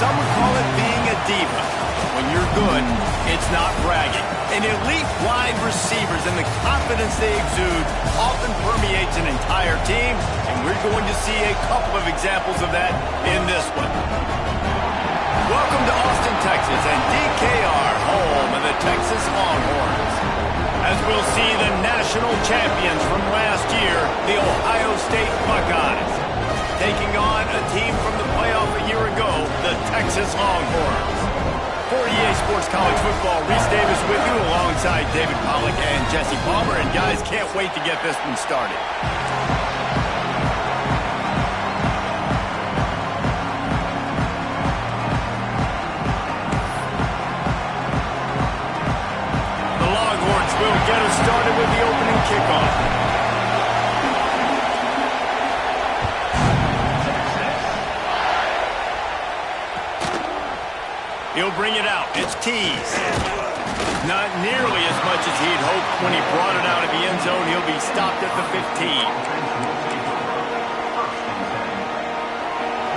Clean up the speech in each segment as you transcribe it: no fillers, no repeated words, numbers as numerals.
some would call it being a diva. When you're good, it's not bragging. And elite wide receivers and the confidence they exude often permeates an entire team, and we're going to see a couple of examples of that in this one. Welcome to Austin, Texas, and DKR, home of the Texas Longhorns. As we'll see the national champions from last year, the Ohio State Buckeyes, taking on a team from the playoff a year ago, the Texas Longhorns. For EA Sports College Football, Reese Davis with you alongside David Pollack and Jesse Palmer. And guys, can't wait to get this one started. The Longhorns will get us started with the opening kickoff. He'll bring it out. It's Tease. Not nearly as much as he'd hoped when he brought it out of the end zone. He'll be stopped at the 15.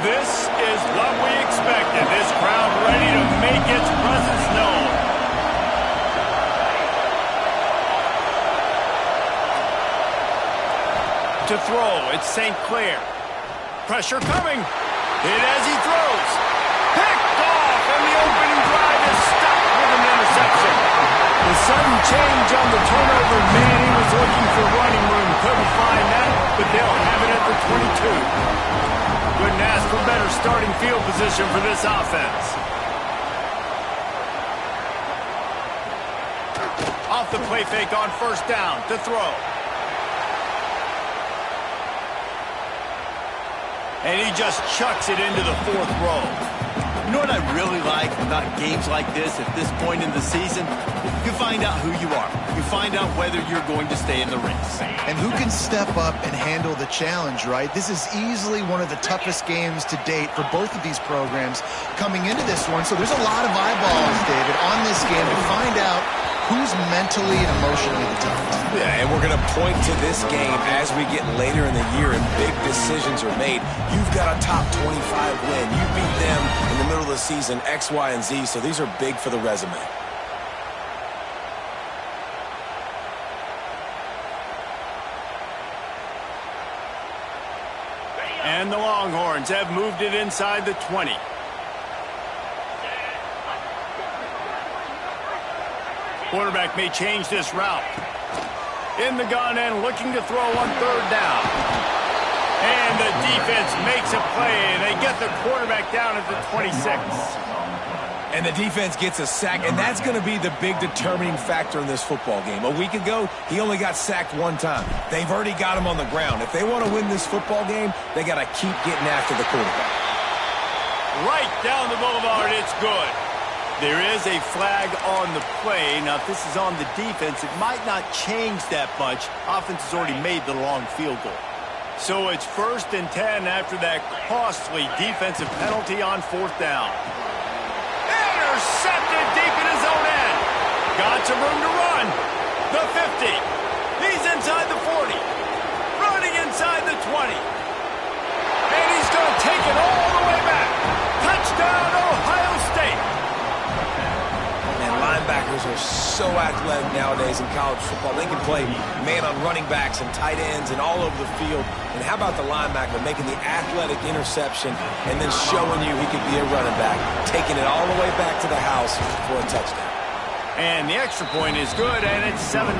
This is what we expected. This crowd ready to make its presence known. To throw, it's St. Clair. Pressure coming. Hit as he throws. Picked off, and the opening drive is stopped with an interception. The sudden change on the turnover, man, he was looking for running room. Couldn't find that, but they'll have it at the 22. Couldn't ask for better starting field position for this offense. Off the play fake on first down to throw. And he just chucks it into the fourth row. You know what I really like about games like this at this point in the season? You find out who you are. You find out whether you're going to stay in the race. And who can step up and handle the challenge, right? This is easily one of the toughest games to date for both of these programs coming into this one. So there's a lot of eyeballs, David, on this game to find out who's mentally and emotionally the toughest. Yeah, and we're going to point to this game as we get later in the year and big decisions are made. You've got a top 25 win. You beat them in the middle of the season, X, Y, and Z, so these are big for the resume. And the Longhorns have moved it inside the 20. Quarterback may change this route. In the gun and looking to throw on third down. And the defense makes a play. They get the quarterback down at the 26. And the defense gets a sack, and that's going to be the big determining factor in this football game. A week ago, he only got sacked one time. They've already got him on the ground. If they want to win this football game, they got to keep getting after the quarterback. Right down the boulevard, it's good. There is a flag on the play. Now, if this is on the defense, it might not change that much. Offense has already made the long field goal. So it's 1st and 10 after that costly defensive penalty on fourth down. Intercepted deep in his own end. Got some room to run. The 50. He's inside the 40. Running inside the 20. And he's going to take it all the way back. Touchdown, Ohio State. Linebackers are so athletic nowadays in college football. They can play man on running backs and tight ends and all over the field. And how about the linebacker making the athletic interception and then showing you he could be a running back, taking it all the way back to the house for a touchdown. And the extra point is good, and it's 7-0.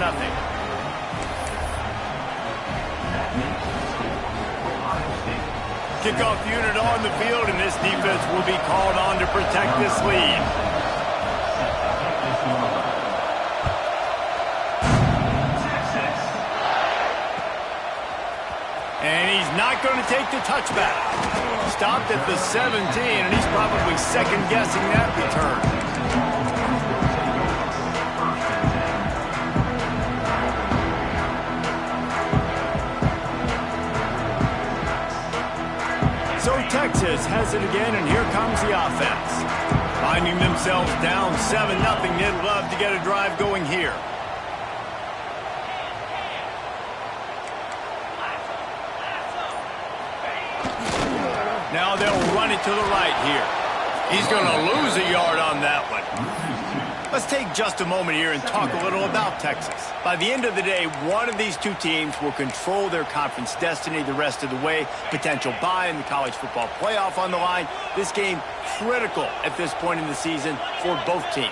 Kickoff unit on the field, and this defense will be called on to protect this lead. And he's not going to take the touchback. Stopped at the 17, and he's probably second-guessing that return. So Texas has it again, and here comes the offense. Finding themselves down 7-0, they'd love to get a drive going here. Now they'll run it to the right here. He's going to lose a yard on that one. Let's take just a moment here and talk a little about Texas. By the end of the day, one of these two teams will control their conference destiny the rest of the way. Potential bye in the college football playoff on the line. This game critical at this point in the season for both teams.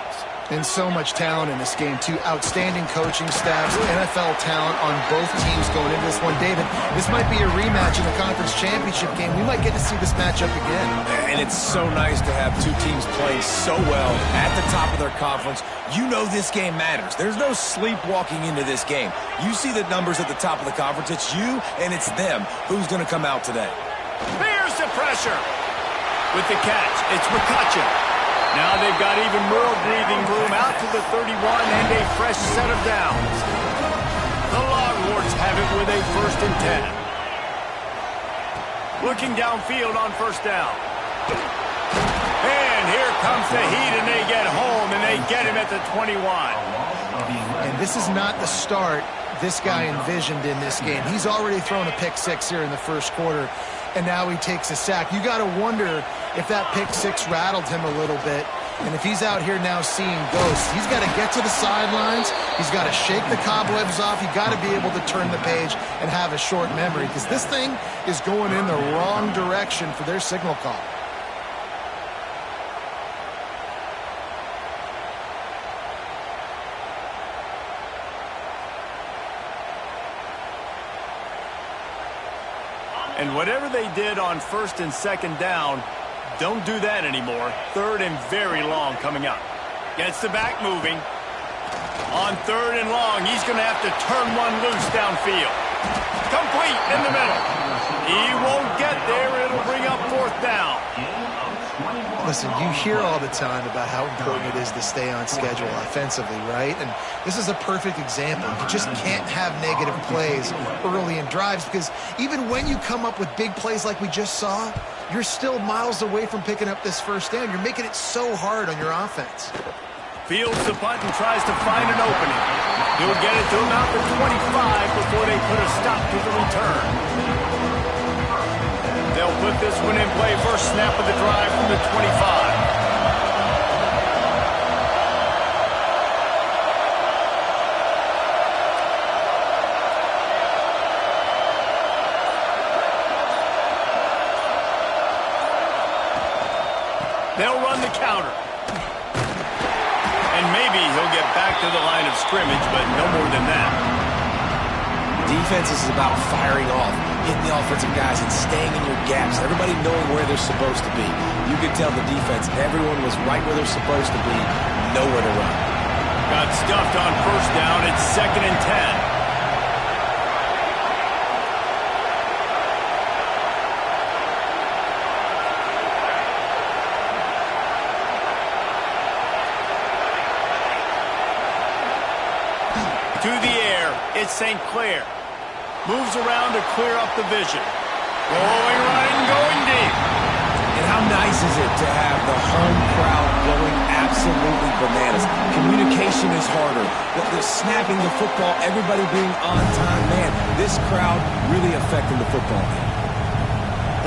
And so much talent in this game, too. Outstanding coaching staffs, NFL talent on both teams going into this one. David, this might be a rematch in the conference championship game. We might get to see this matchup again. And it's so nice to have two teams playing so well at the top of their conference. You know this game matters. There's no sleepwalking into this game. You see the numbers at the top of the conference. It's you and it's them. Who's going to come out today? Here's the pressure. With the catch, it's McCutcheon. Now they've got even more breathing room out to the 31 and a fresh set of downs. The Longhorns have it with a 1st and 10. Looking downfield on 1st down. And here comes the heat, and they get home, and they get him at the 21. And this is not the start this guy envisioned in this game. He's already thrown a pick-6 here in the first quarter, and now he takes a sack. You got to wonder if that pick-6 rattled him a little bit. And if he's out here now seeing ghosts, he's got to get to the sidelines. He's got to shake the cobwebs off. You got to be able to turn the page and have a short memory, because this thing is going in the wrong direction for their signal call. And whatever they did on 1st and 2nd down, don't do that anymore. 3rd and very long coming up. Gets the back moving. On 3rd and long, he's going to have to turn one loose downfield. Complete in the middle. He won't get there. It'll bring up 4th down. Listen, you hear all the time about how important it is to stay on schedule offensively, right? And this is a perfect example. You just can't have negative plays early in drives, because even when you come up with big plays like we just saw, you're still miles away from picking up this 1st down. You're making it so hard on your offense. Fields the punt and tries to find an opening. He'll get it to about the 25 before they put a stop to the return. They'll put this one in play. First snap of the drive from the 25. They'll run the counter. And maybe he'll get back to the line of scrimmage, but no more than that. Defense is about firing off, hitting the offensive guys and staying in your gaps. Everybody knowing where they're supposed to be. You could tell the defense, everyone was right where they're supposed to be, nowhere to run. Got stuffed on 1st down. It's 2nd and 10. To the air, it's St. Clair. Moves around to clear up the vision. Going right and going deep. And how nice is it to have the home crowd going absolutely bananas? Communication is harder. The snapping the football, everybody being on time. Man, this crowd really affecting the football game.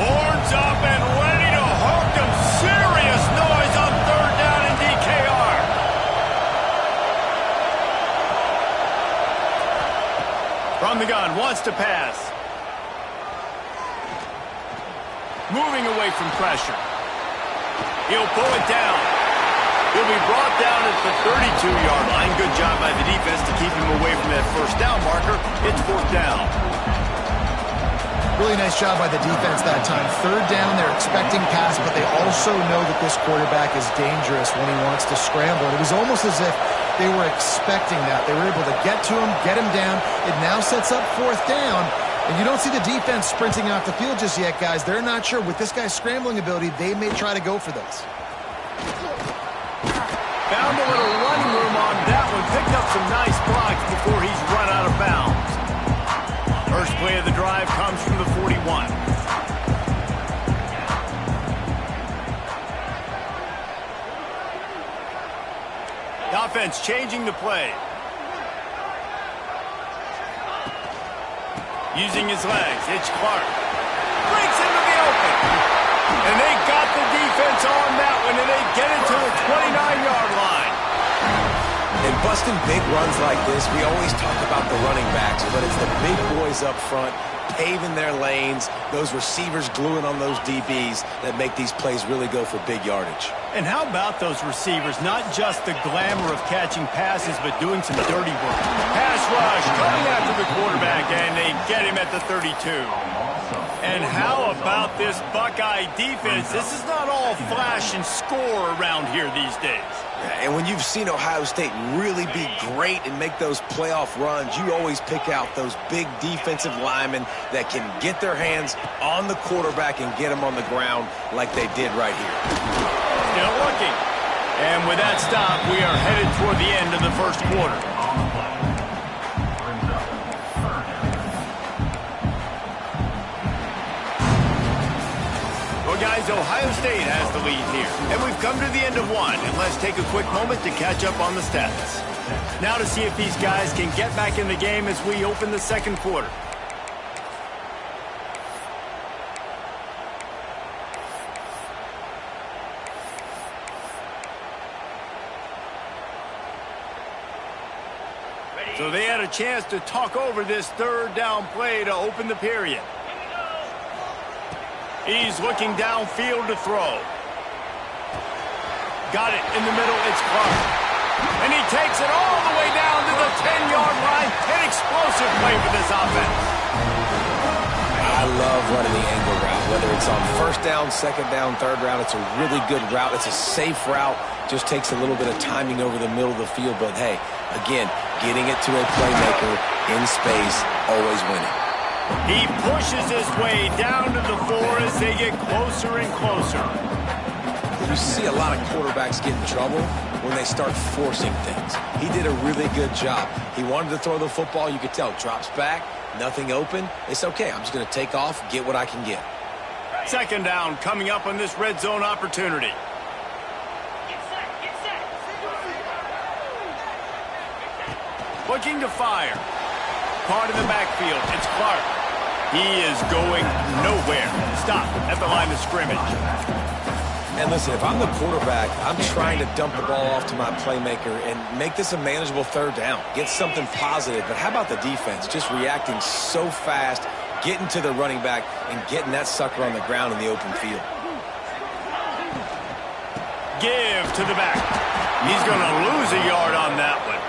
Horns up and ready to hook them. Serious noise on 3rd down in DKR. From the gun, wants to pass. Moving away from pressure. He'll pull it down. He'll be brought down at the 32-yard line. Good job by the defense to keep him away from that 1st down marker. It's 4th down. Really nice job by the defense that time. 3rd down, they're expecting pass, but they also know that this quarterback is dangerous when he wants to scramble. And it was almost as if they were expecting that. They were able to get to him, get him down. It now sets up 4th down. And you don't see the defense sprinting off the field just yet, guys. They're not sure. With this guy's scrambling ability, they may try to go for this. Found a little running room on that one. Picked up some nice blocks before he's run out of bounds. First play of the drive comes from the 41. The offense changing the play. Using his legs, it's Clark. Breaks into the open. And they got got the defense on that one, and they get it to the 29-yard line. And busting big runs like this, we always talk about the running backs, but it's the big boys up front paving their lanes, those receivers gluing on those DBs that make these plays really go for big yardage. And how about those receivers? Not just the glamour of catching passes, but doing some dirty work. Pass rush, coming after the quarterback, and they get him at the 32. And how about this Buckeye defense? This is not all flash and score around here these days. And when you've seen Ohio State really be great and make those playoff runs, you always pick out those big defensive linemen that can get their hands on the quarterback and get him on the ground like they did right here. Still looking. And with that stop, we are headed toward the end of the first quarter. Well, guys, Ohio State has the lead here. And we've come to the end of one. And let's take a quick moment to catch up on the stats. Now to see if these guys can get back in the game as we open the second quarter. So they had a chance to talk over this third down play to open the period. He's looking downfield to throw. Got it in the middle. It's Clark. And he takes it all the way down to the 10-yard line. An explosive play for this offense. I love running the angle route, whether it's on first down, second down, third down. It's a really good route. It's a safe route. Just takes a little bit of timing over the middle of the field. But, hey, again, getting it to a playmaker in space, always winning. He pushes his way down to the 4 as they get closer and closer. You see a lot of quarterbacks get in trouble when they start forcing things. He did a really good job. He wanted to throw the football. You could tell. Drops back, nothing open. It's okay. I'm just going to take off, get what I can get. Second down coming up on this red zone opportunity. Looking to fire. Caught in the backfield. It's Clark. He is going nowhere. Stop at the line of scrimmage. And listen, if I'm the quarterback, I'm trying to dump the ball off to my playmaker and make this a manageable third down. Get something positive. But how about the defense? Just reacting so fast, getting to the running back, and getting that sucker on the ground in the open field. Give to the back. He's going to lose a yard on that one.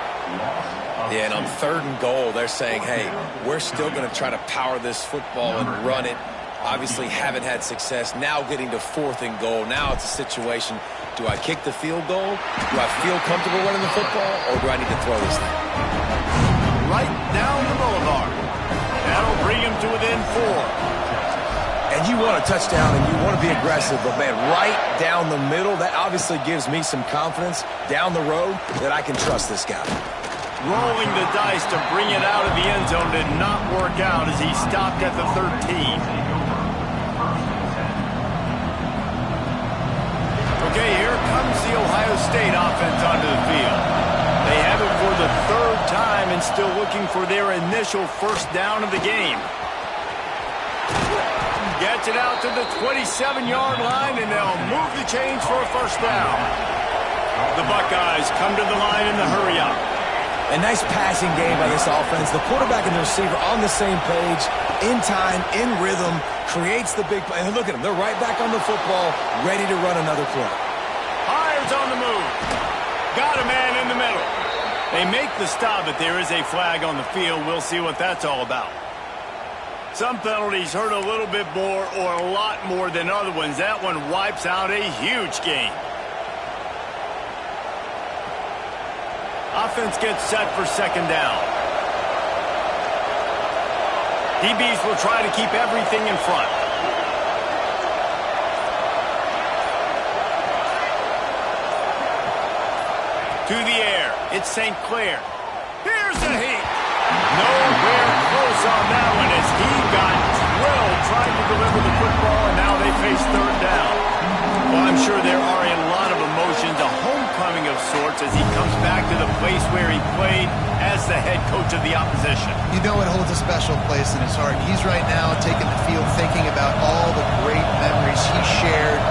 Yeah, and on third and goal, they're saying, hey, we're still going to try to power this football and run it. Obviously haven't had success. Now getting to fourth and goal. Now it's a situation, do I kick the field goal? Do I feel comfortable running the football, or do I need to throw this thing? Right down the boulevard. That'll bring him to within 4. And you want a touchdown and you want to be aggressive, but, man, right down the middle, that obviously gives me some confidence down the road that I can trust this guy. Rolling the dice to bring it out of the end zone did not work out as he stopped at the 13. Okay, here comes the Ohio State offense onto the field. They have it for the third time and still looking for their initial first down of the game. Gets it out to the 27-yard line, and they'll move the chains for a first down. The Buckeyes come to the line in the hurry-up. A nice passing game by this offense. The quarterback and the receiver on the same page, in time, in rhythm, creates the big play. And look at them. They're right back on the football, ready to run another play. Hires on the move. Got a man in the middle. They make the stop, but there is a flag on the field. We'll see what that's all about. Some penalties hurt a little bit more or a lot more than other ones. That one wipes out a huge game. Offense gets set for second down. DBs will try to keep everything in front. To the air. It's St. Clair. Here's a heat. Nowhere close on that one as he got drilled trying to deliver the football, and now they face third down. Well, I'm sure there are a lot of emotions, a homecoming of sorts as he comes back to the place where he played as the head coach of the opposition. You know it holds a special place in his heart. He's right now taking the field thinking about all the great memories he shared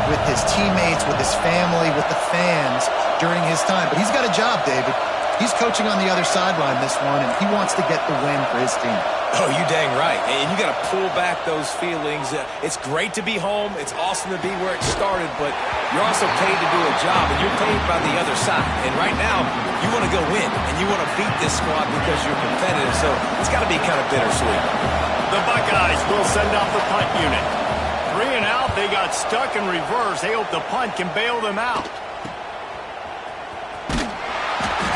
with his teammates, with his family, with the fans during his time. But he's got a job, David. He's coaching on the other sideline this one, and he wants to get the win for his team. Oh, you dang right. And you got to pull back those feelings. It's great to be home. It's awesome to be where it started, but you're also paid to do a job, and you're paid by the other side. And right now, you want to go win, and you want to beat this squad because you're competitive, so it's got to be kind of bittersweet. The Buckeyes will send out the punt unit. 3 and out, they got stuck in reverse. They hope the punt can bail them out.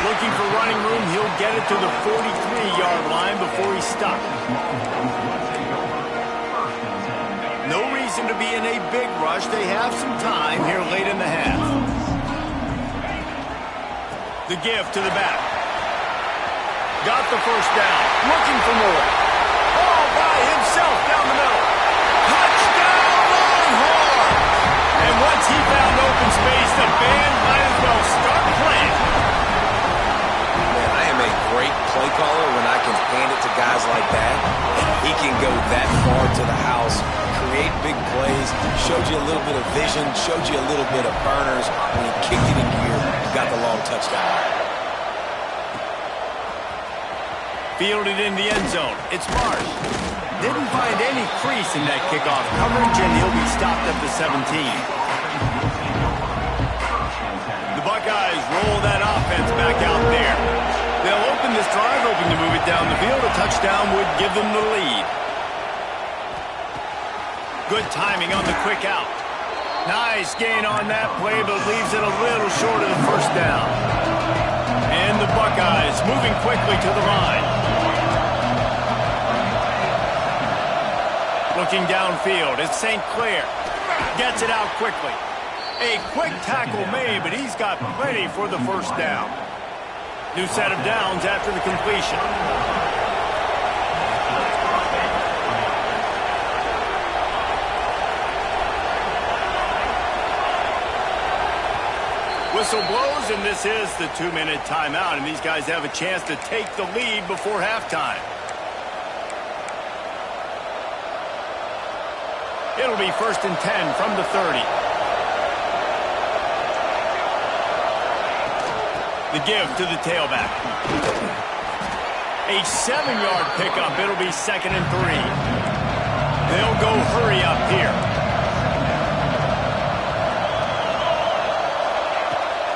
Looking for running room, he'll get it to the 43-yard line before he's stopped. No reason to be in a big rush. They have some time here late in the half. The give to the back. Got the first down. Looking for more. All by himself down the middle. Touchdown, Longhorn! And once he found open space, the band might as well start playing. Great play caller when I can hand it to guys like that. He can go that far to the house, create big plays, showed you a little bit of vision, showed you a little bit of burners. When he kicked it in gear, he got the long touchdown. Fielded in the end zone. It's Marsh. Didn't find any crease in that kickoff coverage, and he'll be stopped at the 17. The Buckeyes roll that offense back out there. They'll open this drive, hoping to move it down the field. A touchdown would give them the lead. Good timing on the quick out. Nice gain on that play, but leaves it a little short of the first down. And the Buckeyes moving quickly to the line. Looking downfield, it's St. Clair. Gets it out quickly. A quick tackle made, but he's got plenty for the first down. New set of downs after the completion. Whistle blows, and this is the 2-minute timeout, and these guys have a chance to take the lead before halftime. It'll be 1st and 10 from the 30. The give to the tailback. A 7-yard pickup. It'll be 2nd and 3. They'll go hurry up here.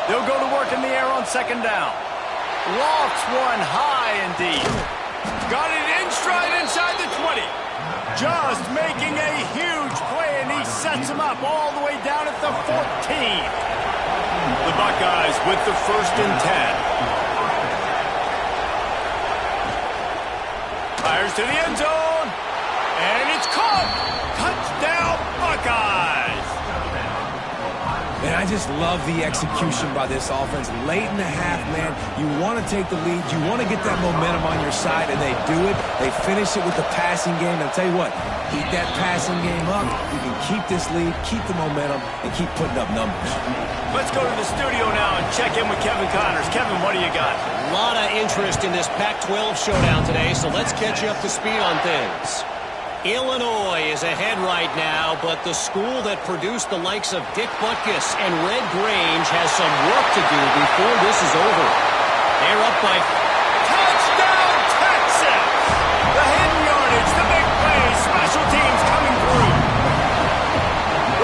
They'll go to work in the air on 2nd down. Lofts one high and deep. Got it in stride inside the 20. Just making a huge play, and he sets him up all the way down at the 14. The Buckeyes with the 1st and 10. Fires to the end zone. And it's caught. Touchdown, Buckeyes. Man, I just love the execution by this offense. Late in the half, man, you want to take the lead. You want to get that momentum on your side, and they do it. They finish it with the passing game. And I'll tell you what, keep that passing game up. You can keep this lead, keep the momentum, and keep putting up numbers. Let's go to the studio now and check in with Kevin Connors. Kevin, what do you got? A lot of interest in this Pac-12 showdown today, so let's catch you up to speed on things. Illinois is ahead right now, but the school that produced the likes of Dick Butkus and Red Grange has some work to do before this is over. They're up by... Touchdown, Texas! The hidden yardage, the big play, special teams coming through.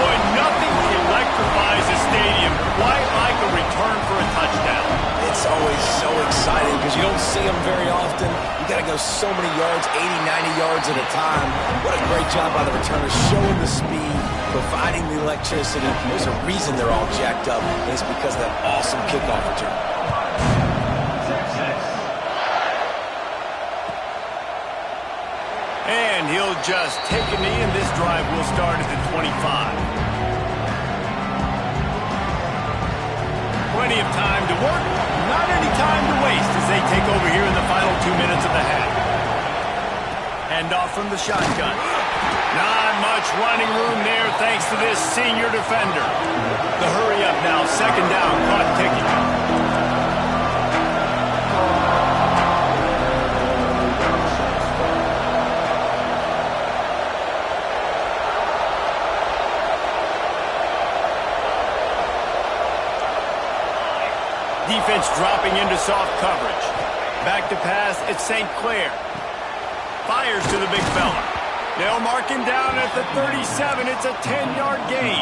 Boy, nothing electrifies a stadium quite like a return for a touchdown. It's always so exciting because you don't see them very often. You got to go so many yards, 80, 90 yards at a time. What a great job by the returners, showing the speed, providing the electricity. There's a reason they're all jacked up, and it's because of that awesome kickoff return. And he'll just take a knee, and this drive will start at the 25. Plenty of time to work, not any time to waste as they take over here in the final 2 minutes of the half. Handoff from the shotgun. Not much running room there thanks to this senior defender. The hurry up now, 2nd down, clock ticking. Defense dropping into soft coverage. Back to pass, it's St. Clair. Fires to the big fella. They'll mark him down at the 37. It's a 10-yard gain.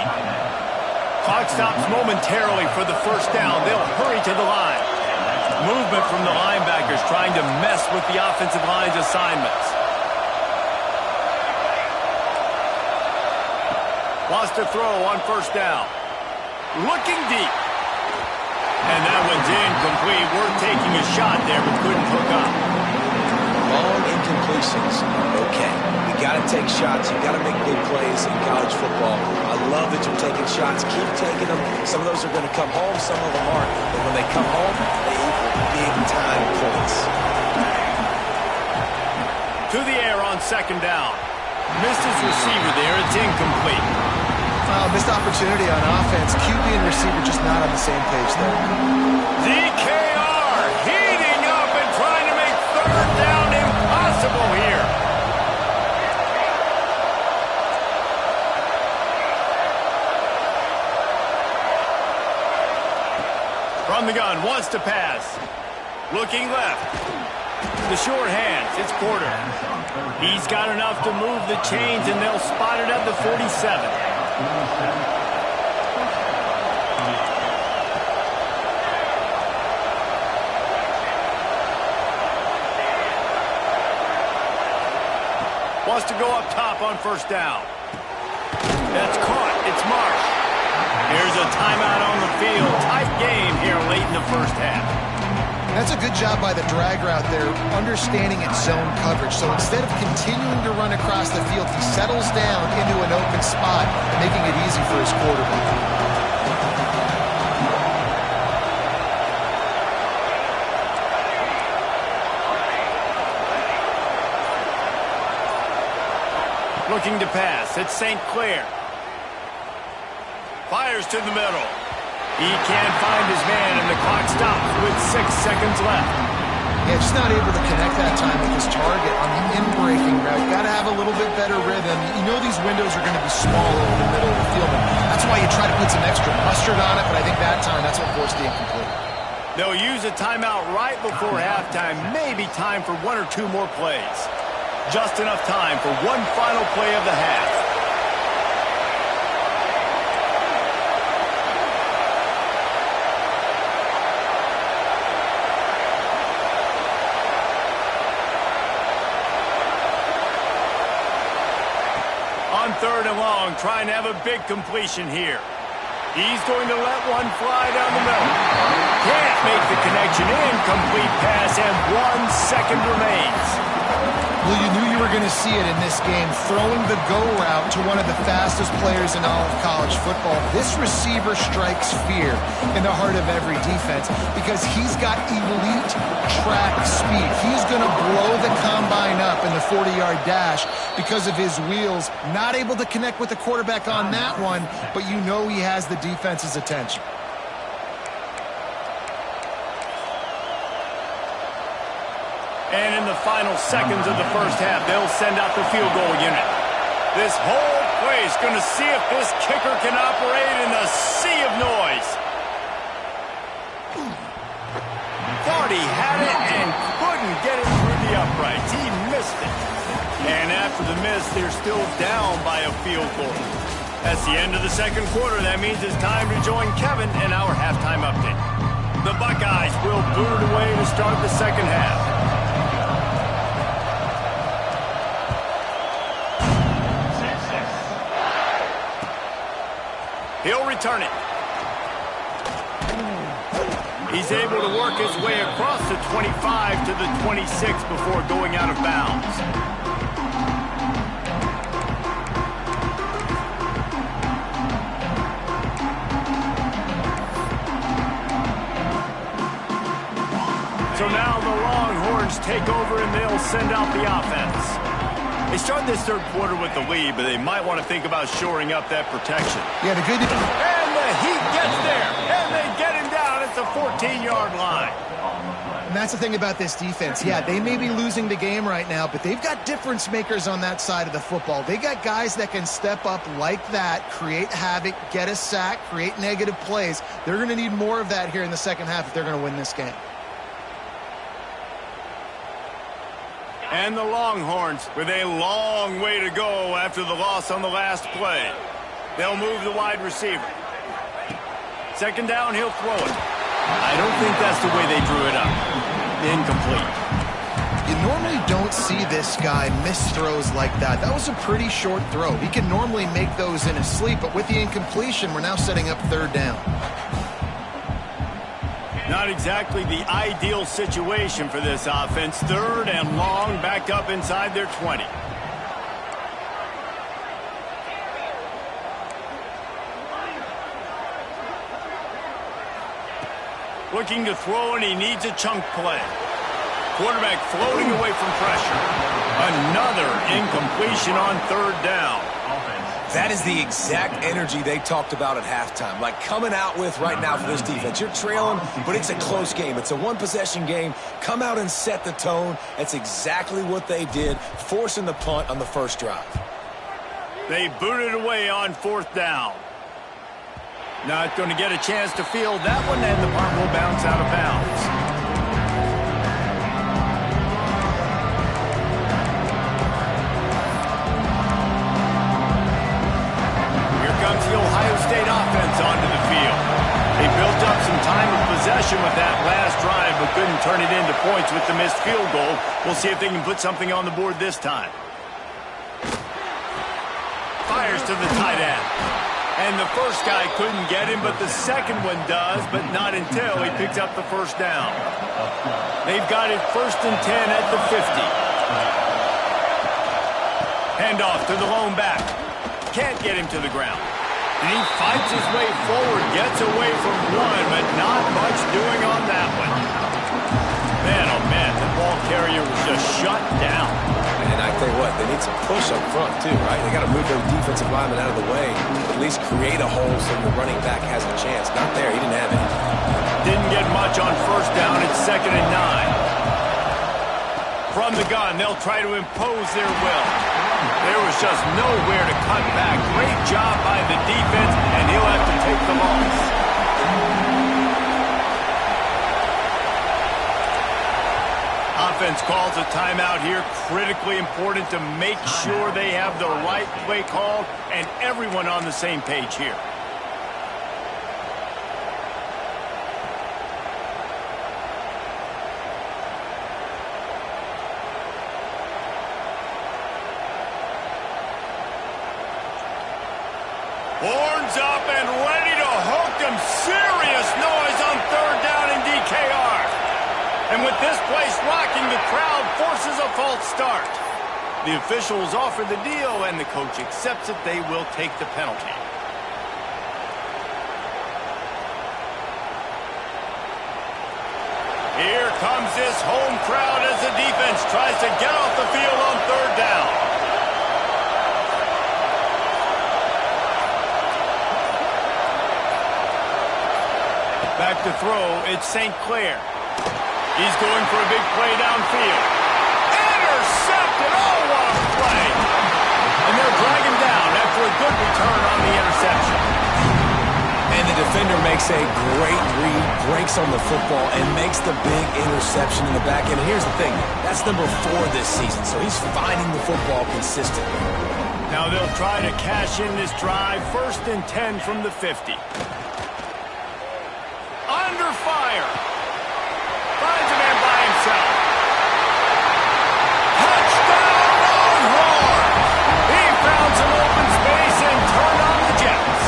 Clock stops momentarily for the first down. They'll hurry to the line. Movement from the linebackers trying to mess with the offensive line's assignments. Wants to throw on first down. Looking deep. And that one's incomplete. Worth taking a shot there, but couldn't hook up. Long incompletions are okay. You got to take shots. You got to make big plays in college football. I love that you're taking shots. Keep taking them. Some of those are going to come home. Some of them aren't. But when they come home, they equal big-time points. To the air on second down. Missed his receiver there. It's incomplete. Missed opportunity on offense. QB and receiver just not on the same page there. DKR heating up and trying to make third down impossible here. From the gun, wants to pass. Looking left. The short hands, it's Porter. He's got enough to move the chains, and they'll spot it at the 47. Wants to go up top on first down. That's caught. It's Marsh. Here's a timeout on the field. Tight game here late in the first half. That's a good job by the drag route there, understanding its zone coverage. So instead of continuing to run across the field, he settles down into an open spot, making it easy for his quarterback. Looking to pass. It's St. Clair. Fires to the middle. He can't find his man, and the clock stops with 6 seconds left. Yeah, just not able to connect that time with his target on the in-breaking route. Got to have a little bit better rhythm. You know these windows are going to be small over the middle of the field. That's why you try to put some extra mustard on it, but I think that time, that's what forced the incomplete. They'll use a timeout right before halftime. Maybe time for 1 or 2 more plays. Just enough time for one final play of the half. On third and long, trying to have a big completion here. He's going to let one fly down the middle. Can't make the connection. Incomplete pass, and 1 second remains. Well, you knew you were going to see it in this game, throwing the go route to one of the fastest players in all of college football. This receiver strikes fear in the heart of every defense because he's got elite track speed. He's going to blow the combine up in the 40-yard dash because of his wheels. Not able to connect with the quarterback on that one, but you know he has the defense's attention. And in the final seconds of the first half, they'll send out the field goal unit. This whole place going to see if this kicker can operate in the sea of noise. Thought he had it and couldn't get it through the uprights. He missed it. And after the miss, they're still down by a field goal. That's the end of the second quarter. That means it's time to join Kevin in our halftime update. The Buckeyes will boot it away to start the second half. He'll return it. He's able to work his way across the 25 to the 26 before going out of bounds. So now the Longhorns take over and they'll send out the offense. They start this third quarter with the lead, but they might want to think about shoring up that protection. Yeah, the good news. And the Heat gets there, and they get him down at the 14-yard line. And that's the thing about this defense. Yeah, they may be losing the game right now, but they've got difference makers on that side of the football. They got guys that can step up like that, create havoc, get a sack, create negative plays. They're going to need more of that here in the second half if they're going to win this game. And the Longhorns with a long way to go after the loss on the last play. They'll move the wide receiver. Second down, he'll throw it. I don't think that's the way they drew it up. Incomplete. You normally don't see this guy miss throws like that. That was a pretty short throw. He can normally make those in his sleep, but with the incompletion, we're now setting up third down. Not exactly the ideal situation for this offense. Third and long, back up inside their 20. Looking to throw, and he needs a chunk play. Quarterback floating away from pressure. Another incompletion on third down. That is the exact energy they talked about at halftime, like coming out with right now for this defense. You're trailing, but it's a close game. It's a one-possession game. Come out and set the tone. That's exactly what they did, forcing the punt on the first drive. They booted away on fourth down. Not going to get a chance to field that one, and the punt will bounce out of bounds. Comes the Ohio State offense onto the field. They built up some time of possession with that last drive, but couldn't turn it into points with the missed field goal. We'll see if they can put something on the board this time. Fires to the tight end. And the first guy couldn't get him, but the second one does, but not until he picks up the first down. They've got it 1st and 10 at the 50. Handoff to the lone back. Can't get him to the ground. And he fights his way forward, gets away from one, but not much doing on that one. Man, oh man, the ball carrier was just shut down. And I tell you what, they need some push up front too, right? They got to move their defensive lineman out of the way, at least create a hole so the running back has a chance. Not there, he didn't have it. Didn't get much on first down. It's 2nd and 9. From the gun, they'll try to impose their will. There was just nowhere to cut back. Great job by the defense, and he'll have to take the loss. Offense calls a timeout here. Critically important to make sure they have the right play called and everyone on the same page here. Horns up and ready to hook them. Serious noise on third down in DKR. And with this place rocking, the crowd forces a false start. The officials offer the deal, and the coach accepts it. They will take the penalty. Here comes this home crowd as the defense tries to get off the field on third down. Back to throw, it's St. Clair. He's going for a big play downfield. Intercepted! Oh, what a play! And they'll drag him down after a good return on the interception. And the defender makes a great read, breaks on the football, and makes the big interception in the back end. And here's the thing, that's number 4 this season, so he's finding the football consistently. Now they'll try to cash in this drive. 1st and 10 from the 50. Under fire. Finds a man by himself. Touchdown, Longhorns! He found some open space and turned on the Jets.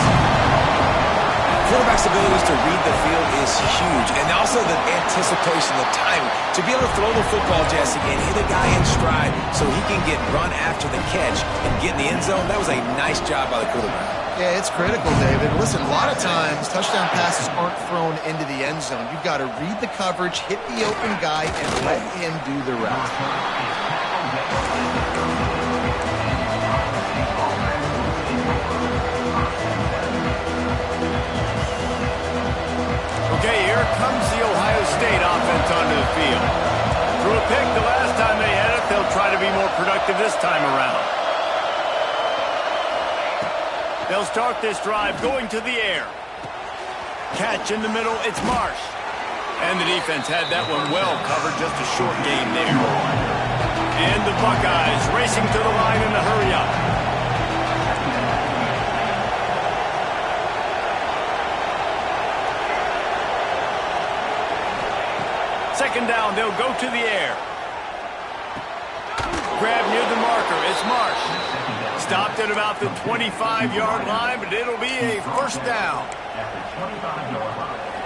Quarterback's abilities to read the field is huge, and also the anticipation, the timing. To be able to throw the football, Jesse, and hit a guy in stride so he can get run after the catch and get in the end zone, that was a nice job by the quarterback. Yeah, it's critical, David. Listen, a lot of times touchdown passes aren't thrown into the end zone. You've got to read the coverage, hit the open guy, and let him do the rest. Okay, here comes the Ohio State offense onto the field. They'll start this drive going to the air. Catch in the middle, it's Marsh. And the defense had that one well covered, just a short game there. And the Buckeyes racing to the line in a hurry up. Second down, they'll go to the air. Grab near the marker, it's Marsh. Stopped at about the 25-yard line, but it'll be a first down.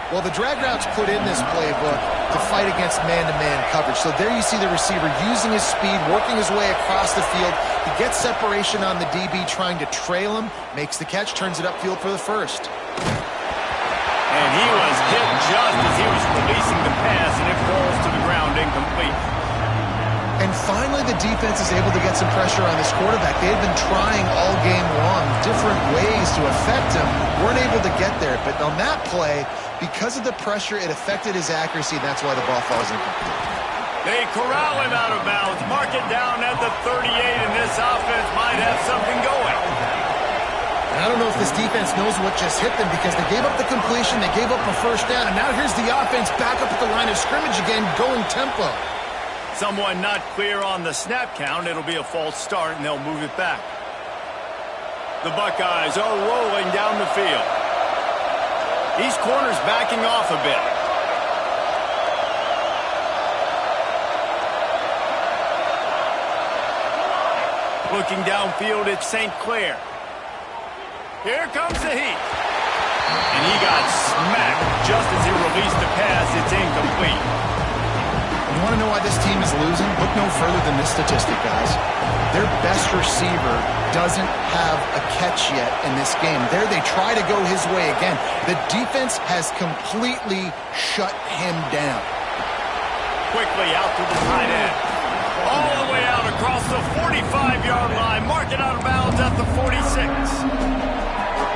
Well, the drag route's put in this playbook to fight against man-to-man coverage. So there you see the receiver using his speed, working his way across the field. He gets separation on the DB, trying to trail him, makes the catch, turns it upfield for the first. And he was hit just as he was releasing the pass, and it falls to the ground incomplete. And finally, the defense is able to get some pressure on this quarterback. They had been trying all game long, different ways to affect him, weren't able to get there. But on that play, because of the pressure, it affected his accuracy, and that's why the ball falls incomplete. They corral him out of bounds, mark it down at the 38, and this offense might have something going. I don't know if this defense knows what just hit them, because they gave up the completion, they gave up a first down, and now here's the offense back up at the line of scrimmage again, going tempo. Someone not clear on the snap count. It'll be a false start, and they'll move it back. The Buckeyes are rolling down the field. These corners backing off a bit. Looking downfield, it's St. Clair. Here comes the heat. And he got smacked just as he released the pass. It's incomplete. You want to know why this team is losing? Look no further than this statistic, guys. Their best receiver doesn't have a catch yet in this game. There they try to go his way again. The defense has completely shut him down. Quickly out to the tight end. All the way out across the 45-yard line. Mark it out of bounds at the 46.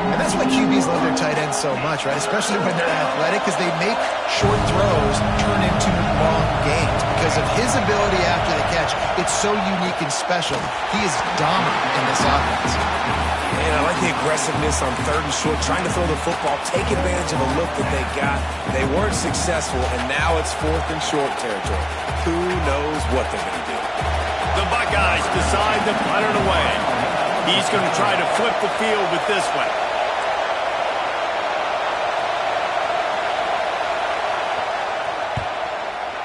And that's why QBs love their tight ends so much, right? Especially when they're athletic, because they make short throws turn into long gains. Because of his ability after the catch, it's so unique and special. He is dominant in this offense. And I like the aggressiveness on third and short, trying to throw the football, take advantage of a look that they got. They weren't successful, and now it's fourth and short territory. Who knows what they're going to do? The Buckeyes decide to punt it away. He's going to try to flip the field with this one.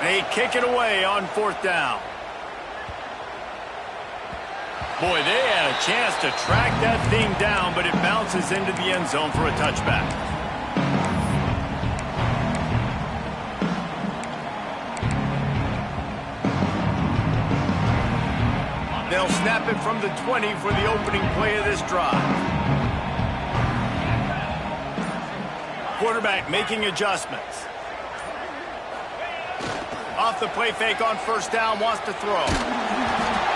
They kick it away on fourth down. Boy, they had a chance to track that thing down, but it bounces into the end zone for a touchback. They'll snap it from the 20 for the opening play of this drive. Quarterback making adjustments. Off the play fake on first down, wants to throw.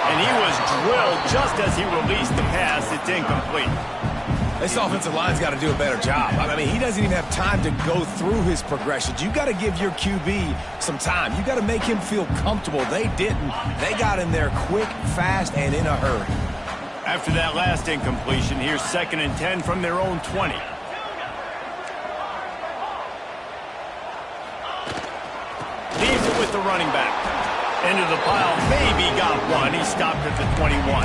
And he was drilled just as he released the pass. It's incomplete. This offensive line's got to do a better job. I mean, he doesn't even have time to go through his progressions. You got to give your QB some time. You got to make him feel comfortable. They didn't. They got in there quick, fast, and in a hurry. After that last incompletion, here's 2nd and 10 from their own 20. Leaves it with the running back. Into the pile, maybe got one. He stopped at the 21.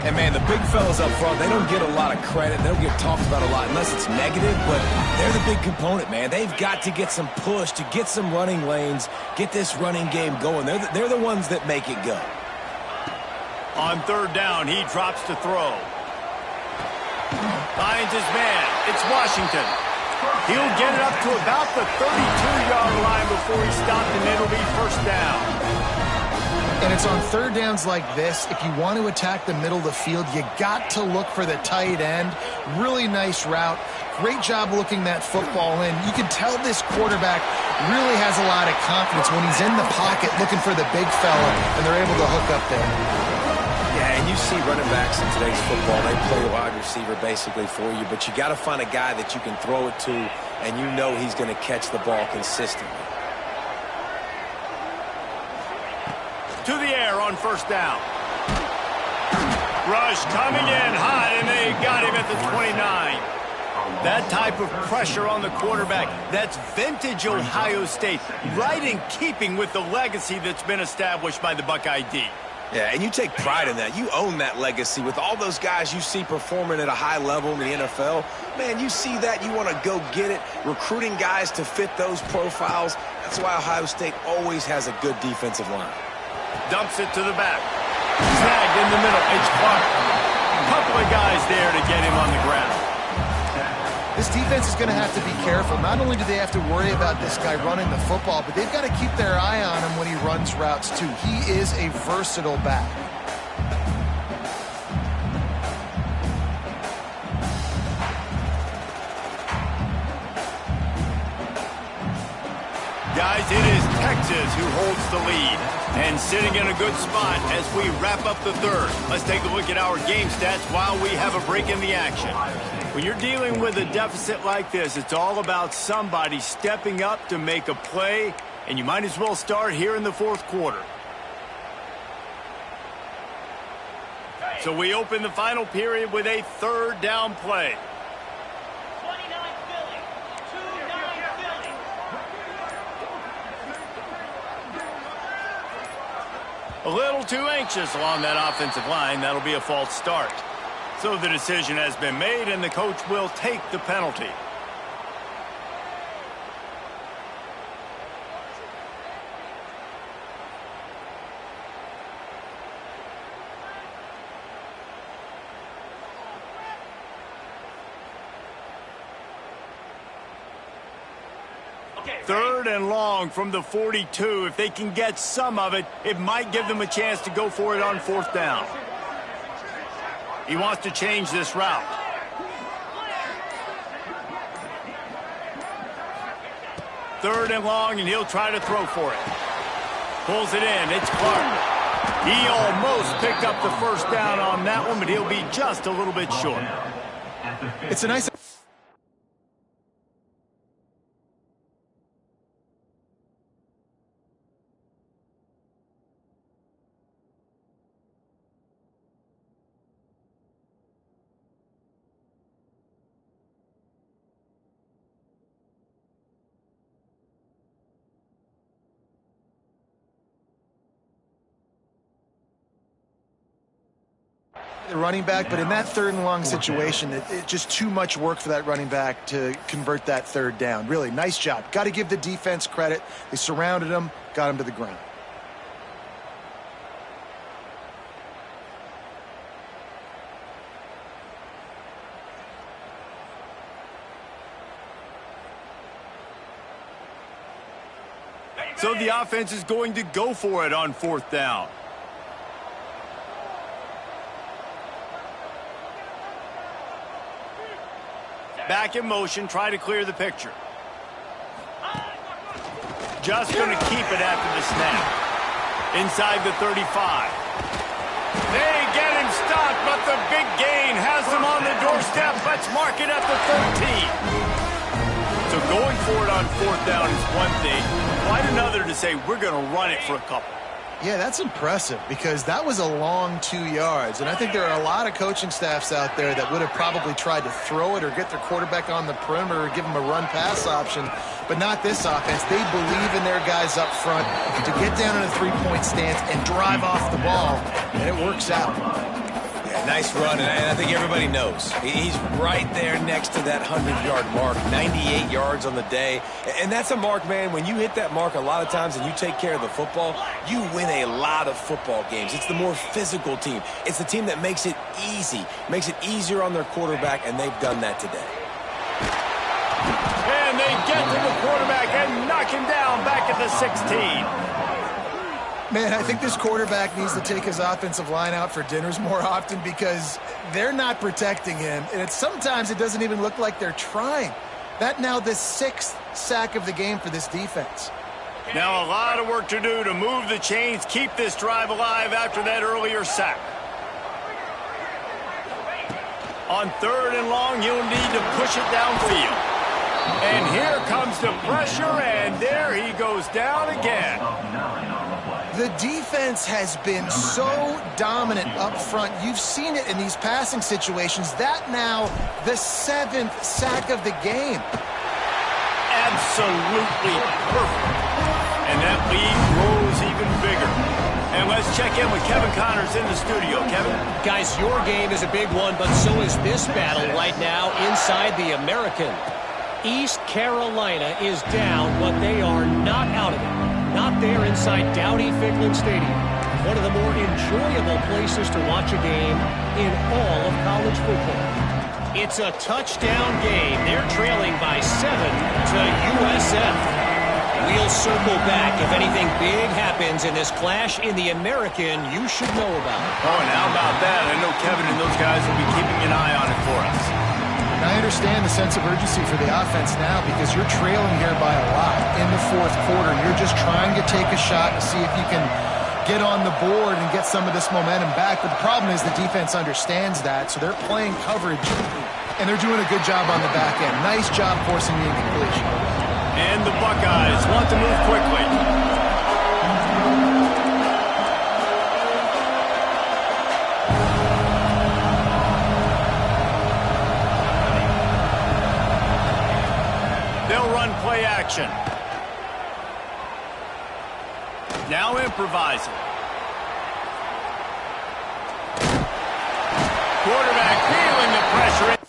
And, man, the big fellas up front, they don't get a lot of credit. They don't get talked about a lot unless it's negative, but they're the big component, man. They've got to get some push, to get some running lanes, get this running game going. They're the ones that make it go. On third down, he drops to throw. Finds his man. It's Washington. He'll get it up to about the 32-yard line before he stopped, and it'll be first down. And it's on third downs like this. If you want to attack the middle of the field, you got to look for the tight end. Really nice route. Great job looking that football in. You can tell this quarterback really has a lot of confidence when he's in the pocket looking for the big fella, and they're able to hook up there. Yeah, and you see running backs in today's football, they play wide receiver basically for you, but you got to find a guy that you can throw it to, and you know he's going to catch the ball consistently. To the air on first down. Rush coming in hot, and they got him at the 29. That type of pressure on the quarterback, that's vintage Ohio State, right in keeping with the legacy that's been established by the Buckeye D. Yeah, and you take pride in that. You own that legacy with all those guys you see performing at a high level in the NFL. Man, you see that, you want to go get it, recruiting guys to fit those profiles. That's why Ohio State always has a good defensive line. Dumps it to the back. Snagged in the middle. It's Clark. A couple of guys there to get him on the ground. This defense is going to have to be careful. Not only do they have to worry about this guy running the football, but they've got to keep their eye on him when he runs routes too. He is a versatile back. Guys, it is Texas who holds the lead. And sitting in a good spot as we wrap up the third. Let's take a look at our game stats while we have a break in the action. When you're dealing with a deficit like this, it's all about somebody stepping up to make a play, and you might as well start here in the fourth quarter. So we open the final period with a third down play. A little too anxious along that offensive line. That'll be a false start. So the decision has been made, and the coach will take the penalty. Third and long from the 42. If they can get some of it, it might give them a chance to go for it on fourth down. He wants to change this route. Third and long, and he'll try to throw for it. Pulls it in. It's Clark. He almost picked up the first down on that one, but he'll be just a little bit short. It's a nice... the running back, but in that third and long situation, it's just too much work for that running back to convert that third down. Really, nice job. Got to give the defense credit. They surrounded him, got him to the ground. So the offense is going to go for it on fourth down. Back in motion, try to clear the picture. Just going to keep it after the snap. Inside the 35. They get him stopped, but the big gain has him on the doorstep. Let's mark it at the 13. So going for it on fourth down is one thing. Quite another to say we're going to run it for a couple. Yeah, that's impressive because that was a long 2 yards. And I think there are a lot of coaching staffs out there that would have probably tried to throw it or get their quarterback on the perimeter or give them a run-pass option, but not this offense. They believe in their guys up front to get down in a three-point stance and drive off the ball, and it works out. Yeah, nice run, and I think everybody knows. He's right there next to that 100-yard mark, 98 yards on the day. And that's a mark, man. When you hit that mark a lot of times and you take care of the football, you win a lot of football games. It's the more physical team. It's the team that makes it easy, makes it easier on their quarterback, and they've done that today. And they get to the quarterback and knock him down back at the 16. Man, I think this quarterback needs to take his offensive line out for dinners more often because they're not protecting him. And sometimes it doesn't even look like they're trying. That now the 6th sack of the game for this defense. Now a lot of work to do to move the chains, keep this drive alive after that earlier sack. On third and long, you'll need to push it downfield. And here comes the pressure, and there he goes down again. The defense has been so dominant up front. You've seen it in these passing situations. That now the 7th sack of the game. Absolutely perfect. And that lead grows even bigger. And let's check in with Kevin Connors in the studio. Kevin? Guys, your game is a big one, but so is this battle right now inside the American. East Carolina is down, but they are not out of it. Not there inside Dowdy-Ficklen Stadium. One of the more enjoyable places to watch a game in all of college football. It's a touchdown game. They're trailing by 7 to USF. We'll circle back if anything big happens in this clash in the American you should know about. Oh, and how about that? I know Kevin and those guys will be keeping an eye on it for us. I understand the sense of urgency for the offense now because you're trailing here by a lot in the 4th quarter. You're just trying to take a shot to see if you can get on the board and get some of this momentum back. But the problem is the defense understands that, so they're playing coverage, and they're doing a good job on the back end. Nice job forcing the incompletion. And the Buckeyes want to move quickly. They'll run play action. Now improvising. Quarterback feeling the pressure.